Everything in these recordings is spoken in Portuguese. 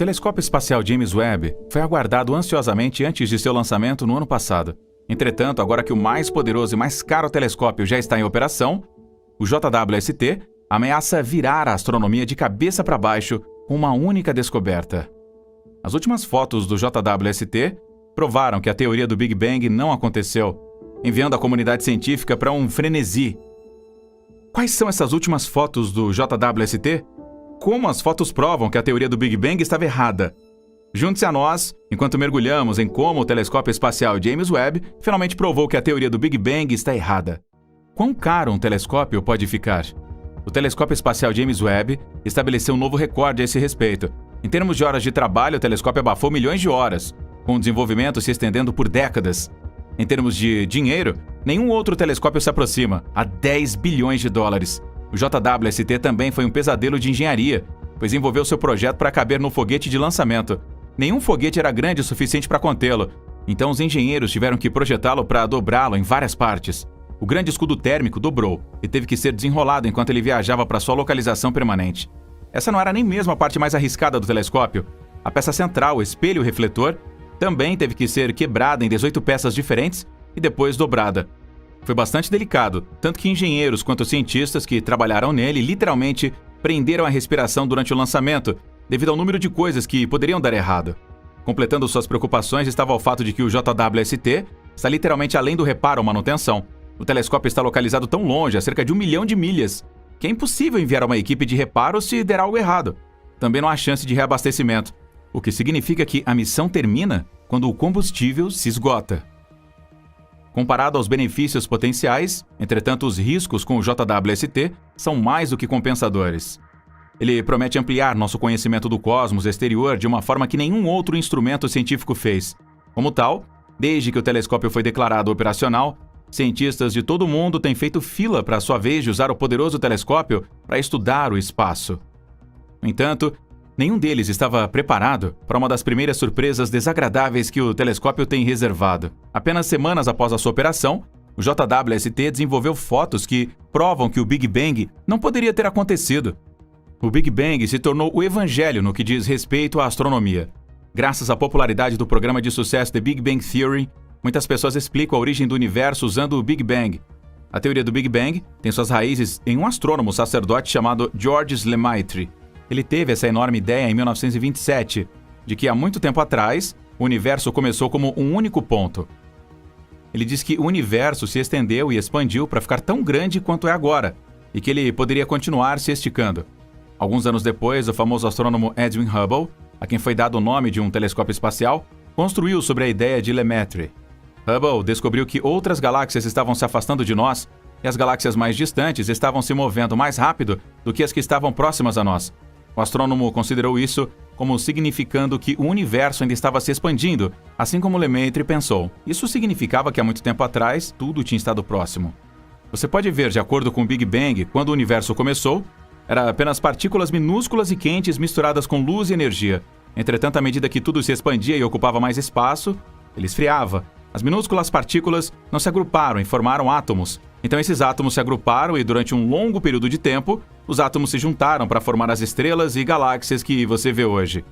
telescópio espacial James Webb foi aguardado ansiosamente antes de seu lançamento no ano passado. Entretanto, agora que o mais poderoso e mais caro telescópio já está em operação, o JWST ameaça virar a astronomia de cabeça para baixo com uma única descoberta. As últimas fotos do JWST provaram que a teoria do Big Bang não aconteceu, enviando a comunidade científica para um frenesi. Quais são essas últimas fotos do JWST? Como as fotos provam que a teoria do Big Bang estava errada? Junte-se a nós enquanto mergulhamos em como o telescópio espacial James Webb finalmente provou que a teoria do Big Bang está errada. Quão caro um telescópio pode ficar? O telescópio espacial James Webb estabeleceu um novo recorde a esse respeito. Em termos de horas de trabalho, o telescópio abafou milhões de horas, com o desenvolvimento se estendendo por décadas. Em termos de dinheiro, nenhum outro telescópio se aproxima, a 10 bilhões de dólares. O JWST também foi um pesadelo de engenharia, pois envolveu seu projeto para caber no foguete de lançamento. Nenhum foguete era grande o suficiente para contê-lo, então os engenheiros tiveram que projetá-lo para dobrá-lo em várias partes. O grande escudo térmico dobrou e teve que ser desenrolado enquanto ele viajava para sua localização permanente. Essa não era nem mesmo a parte mais arriscada do telescópio. A peça central, o espelho refletor, também teve que ser quebrada em 18 peças diferentes e depois dobrada. Foi bastante delicado, tanto que engenheiros quanto cientistas que trabalharam nele literalmente prenderam a respiração durante o lançamento, devido ao número de coisas que poderiam dar errado. Completando suas preocupações estava o fato de que o JWST está literalmente além do reparo ou manutenção. O telescópio está localizado tão longe, a cerca de 1 milhão de milhas, que é impossível enviar uma equipe de reparo se der algo errado. Também não há chance de reabastecimento, o que significa que a missão termina quando o combustível se esgota. Comparado aos benefícios potenciais, entretanto, os riscos com o JWST são mais do que compensadores. Ele promete ampliar nosso conhecimento do cosmos exterior de uma forma que nenhum outro instrumento científico fez. Como tal, desde que o telescópio foi declarado operacional, cientistas de todo o mundo têm feito fila para a sua vez de usar o poderoso telescópio para estudar o espaço. No entanto, nenhum deles estava preparado para uma das primeiras surpresas desagradáveis que o telescópio tem reservado. Apenas semanas após a sua operação, o JWST desenvolveu fotos que provam que o Big Bang não poderia ter acontecido. O Big Bang se tornou o evangelho no que diz respeito à astronomia. Graças à popularidade do programa de sucesso The Big Bang Theory, muitas pessoas explicam a origem do universo usando o Big Bang. A teoria do Big Bang tem suas raízes em um astrônomo sacerdote chamado Georges Lemaitre. Ele teve essa enorme ideia em 1927, de que há muito tempo atrás, o universo começou como um único ponto. Ele diz que o universo se estendeu e expandiu para ficar tão grande quanto é agora, e que ele poderia continuar se esticando. Alguns anos depois, o famoso astrônomo Edwin Hubble, a quem foi dado o nome de um telescópio espacial, construiu sobre a ideia de Lemaitre. Hubble descobriu que outras galáxias estavam se afastando de nós e as galáxias mais distantes estavam se movendo mais rápido do que as que estavam próximas a nós. O astrônomo considerou isso como significando que o universo ainda estava se expandindo, assim como Lemaitre pensou. Isso significava que há muito tempo atrás, tudo tinha estado próximo. Você pode ver, de acordo com o Big Bang, quando o universo começou, era apenas partículas minúsculas e quentes misturadas com luz e energia. Entretanto, à medida que tudo se expandia e ocupava mais espaço, ele esfriava. As minúsculas partículas não se agruparam e formaram átomos. Então esses átomos se agruparam e durante um longo período de tempo, os átomos se juntaram para formar as estrelas e galáxias que você vê hoje.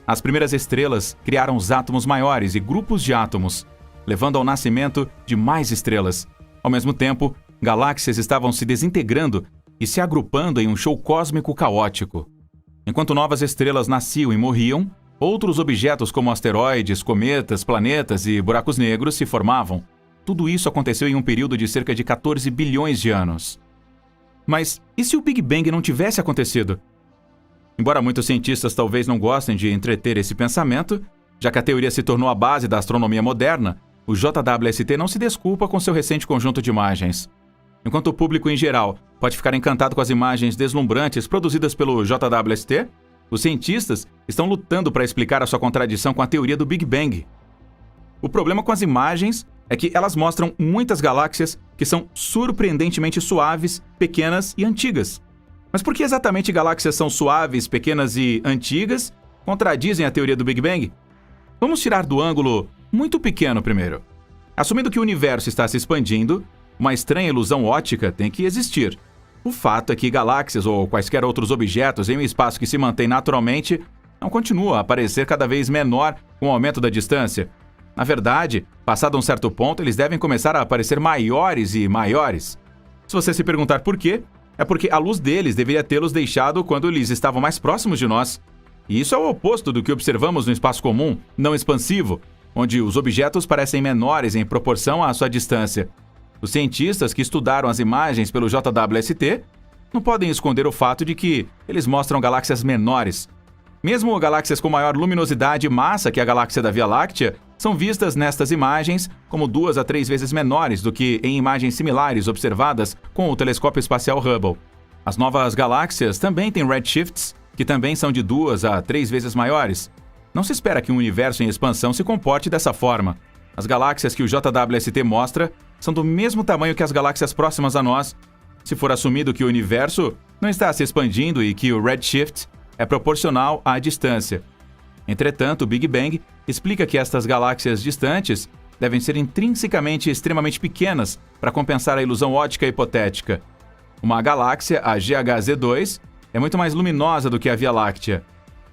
As primeiras estrelas criaram os átomos maiores e grupos de átomos, levando ao nascimento de mais estrelas. Ao mesmo tempo, galáxias estavam se desintegrando e se agrupando em um show cósmico caótico. Enquanto novas estrelas nasciam e morriam, outros objetos como asteroides, cometas, planetas e buracos negros se formavam. Tudo isso aconteceu em um período de cerca de 14 bilhões de anos. Mas e se o Big Bang não tivesse acontecido? Embora muitos cientistas talvez não gostem de entreter esse pensamento, já que a teoria se tornou a base da astronomia moderna, o JWST não se desculpa com seu recente conjunto de imagens. Enquanto o público em geral pode ficar encantado com as imagens deslumbrantes produzidas pelo JWST, os cientistas estão lutando para explicar a sua contradição com a teoria do Big Bang. O problema com as imagens é que elas mostram muitas galáxias que são surpreendentemente suaves, pequenas e antigas. Mas por que exatamente galáxias são suaves, pequenas e antigas contradizem a teoria do Big Bang? Vamos tirar do ângulo muito pequeno primeiro. Assumindo que o universo está se expandindo, uma estranha ilusão óptica tem que existir. O fato é que galáxias ou quaisquer outros objetos em um espaço que se mantém naturalmente não continua a parecer cada vez menor com o aumento da distância. Na verdade, passado um certo ponto, eles devem começar a aparecer maiores e maiores. Se você se perguntar por quê, é porque a luz deles deveria tê-los deixado quando eles estavam mais próximos de nós. E isso é o oposto do que observamos no espaço comum, não expansivo, onde os objetos parecem menores em proporção à sua distância. Os cientistas que estudaram as imagens pelo JWST não podem esconder o fato de que eles mostram galáxias menores. Mesmo galáxias com maior luminosidade e massa que a galáxia da Via Láctea são vistas nestas imagens como 2 a 3 vezes menores do que em imagens similares observadas com o telescópio espacial Hubble. As novas galáxias também têm redshifts, que também são de 2 a 3 vezes maiores. Não se espera que um universo em expansão se comporte dessa forma. As galáxias que o JWST mostra são do mesmo tamanho que as galáxias próximas a nós, se for assumido que o universo não está se expandindo e que o redshift é proporcional à distância. Entretanto, o Big Bang explica que estas galáxias distantes devem ser intrinsecamente extremamente pequenas para compensar a ilusão óptica hipotética. Uma galáxia, a GHZ2, é muito mais luminosa do que a Via Láctea.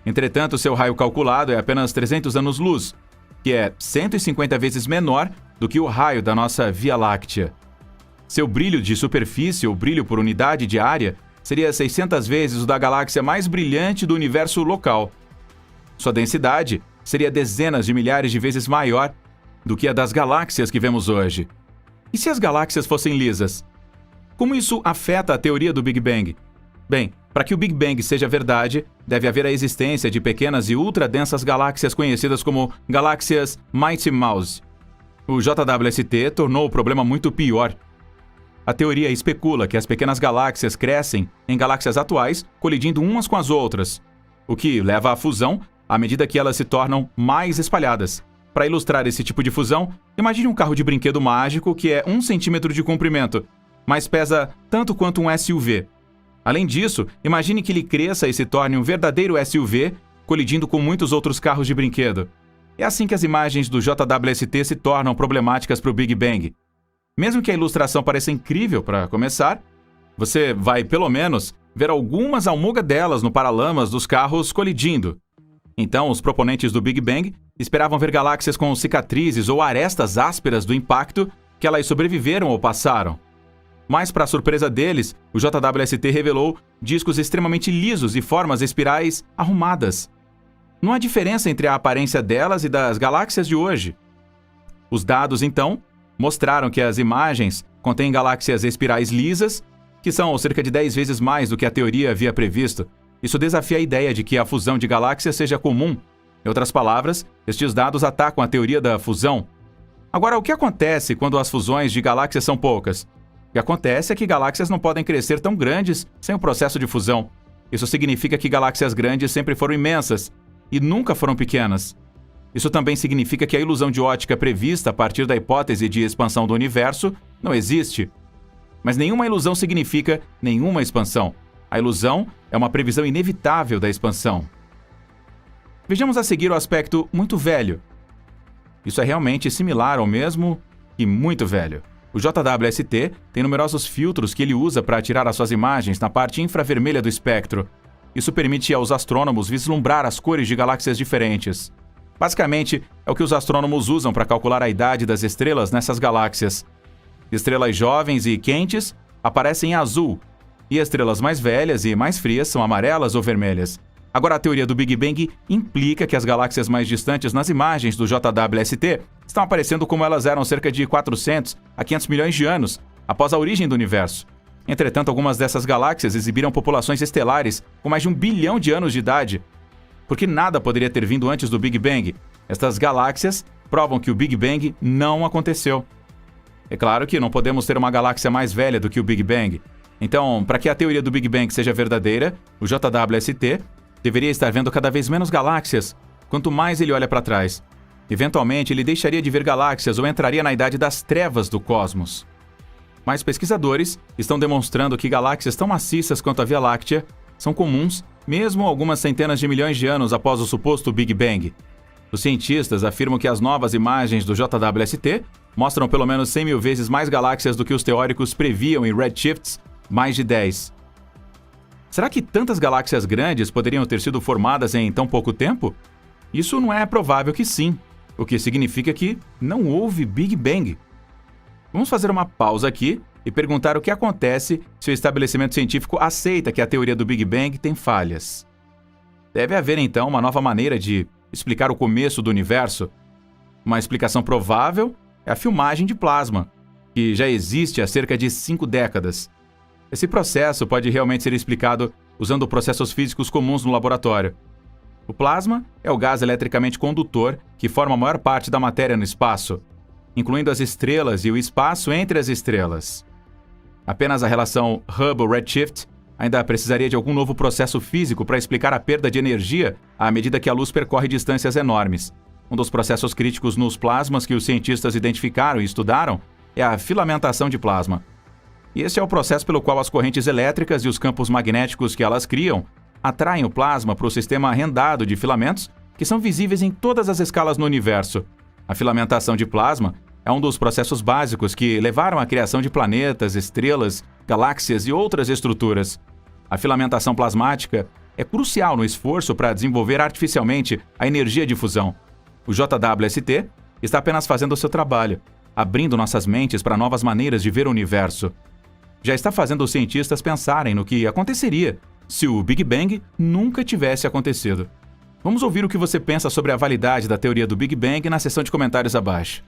Entretanto, seu raio calculado é apenas 300 anos-luz, que é 150 vezes menor do que o raio da nossa Via Láctea. Seu brilho de superfície, ou brilho por unidade de área, seria 600 vezes o da galáxia mais brilhante do universo local. Sua densidade seria dezenas de milhares de vezes maior do que a das galáxias que vemos hoje. E se as galáxias fossem lisas? Como isso afeta a teoria do Big Bang? Bem, para que o Big Bang seja verdade, deve haver a existência de pequenas e ultra-densas galáxias conhecidas como galáxias Mighty Mouse. O JWST tornou o problema muito pior. A teoria especula que as pequenas galáxias crescem em galáxias atuais, colidindo umas com as outras, o que leva à fusão à medida que elas se tornam mais espalhadas. Para ilustrar esse tipo de fusão, imagine um carro de brinquedo mágico que é 1 centímetro de comprimento, mas pesa tanto quanto um SUV. Além disso, imagine que ele cresça e se torne um verdadeiro SUV, colidindo com muitos outros carros de brinquedo. É assim que as imagens do JWST se tornam problemáticas para o Big Bang. Mesmo que a ilustração pareça incrível para começar, você vai, pelo menos, ver algumas almôgadelas no paralamas dos carros colidindo. Então, os proponentes do Big Bang esperavam ver galáxias com cicatrizes ou arestas ásperas do impacto que elas sobreviveram ou passaram. Mas, para surpresa deles, o JWST revelou discos extremamente lisos e formas espirais arrumadas. Não há diferença entre a aparência delas e das galáxias de hoje. Os dados, então, mostraram que as imagens contêm galáxias espirais lisas, que são cerca de 10 vezes mais do que a teoria havia previsto. Isso desafia a ideia de que a fusão de galáxias seja comum. Em outras palavras, estes dados atacam a teoria da fusão. Agora, o que acontece quando as fusões de galáxias são poucas? O que acontece é que galáxias não podem crescer tão grandes sem o processo de fusão. Isso significa que galáxias grandes sempre foram imensas e nunca foram pequenas. Isso também significa que a ilusão de ótica prevista a partir da hipótese de expansão do universo não existe. Mas nenhuma ilusão significa nenhuma expansão. A ilusão é uma previsão inevitável da expansão. Vejamos a seguir o aspecto muito velho. Isso é realmente similar ao mesmo e muito velho. O JWST tem numerosos filtros que ele usa para tirar as suas imagens na parte infravermelha do espectro. Isso permite aos astrônomos vislumbrar as cores de galáxias diferentes. Basicamente, é o que os astrônomos usam para calcular a idade das estrelas nessas galáxias. Estrelas jovens e quentes aparecem em azul, e estrelas mais velhas e mais frias são amarelas ou vermelhas. Agora, a teoria do Big Bang implica que as galáxias mais distantes nas imagens do JWST estão aparecendo como elas eram cerca de 400 a 500 milhões de anos após a origem do universo. Entretanto, algumas dessas galáxias exibiram populações estelares com mais de 1 bilhão de anos de idade, porque nada poderia ter vindo antes do Big Bang. Estas galáxias provam que o Big Bang não aconteceu. É claro que não podemos ter uma galáxia mais velha do que o Big Bang. Então, para que a teoria do Big Bang seja verdadeira, o JWST deveria estar vendo cada vez menos galáxias, quanto mais ele olha para trás. Eventualmente, ele deixaria de ver galáxias ou entraria na idade das trevas do cosmos. Mas pesquisadores estão demonstrando que galáxias tão maciças quanto a Via Láctea são comuns mesmo algumas centenas de milhões de anos após o suposto Big Bang. Os cientistas afirmam que as novas imagens do JWST mostram pelo menos 100 mil vezes mais galáxias do que os teóricos previam em redshifts mais de 10. Será que tantas galáxias grandes poderiam ter sido formadas em tão pouco tempo? Isso não é provável que sim, o que significa que não houve Big Bang. Vamos fazer uma pausa aqui e perguntar o que acontece se o estabelecimento científico aceita que a teoria do Big Bang tem falhas. Deve haver então uma nova maneira de explicar o começo do universo. Uma explicação provável é a filmagem de plasma, que já existe há cerca de 5 décadas. Esse processo pode realmente ser explicado usando processos físicos comuns no laboratório. O plasma é o gás eletricamente condutor que forma a maior parte da matéria no espaço, incluindo as estrelas e o espaço entre as estrelas. Apenas a relação Hubble-Redshift ainda precisaria de algum novo processo físico para explicar a perda de energia à medida que a luz percorre distâncias enormes. Um dos processos críticos nos plasmas que os cientistas identificaram e estudaram é a filamentação de plasma. E esse é o processo pelo qual as correntes elétricas e os campos magnéticos que elas criam atraem o plasma para o sistema rendado de filamentos que são visíveis em todas as escalas no universo. A filamentação de plasma é um dos processos básicos que levaram à criação de planetas, estrelas, galáxias e outras estruturas. A filamentação plasmática é crucial no esforço para desenvolver artificialmente a energia de fusão. O JWST está apenas fazendo o seu trabalho, abrindo nossas mentes para novas maneiras de ver o universo. Já está fazendo os cientistas pensarem no que aconteceria se o Big Bang nunca tivesse acontecido. Vamos ouvir o que você pensa sobre a validade da teoria do Big Bang na seção de comentários abaixo.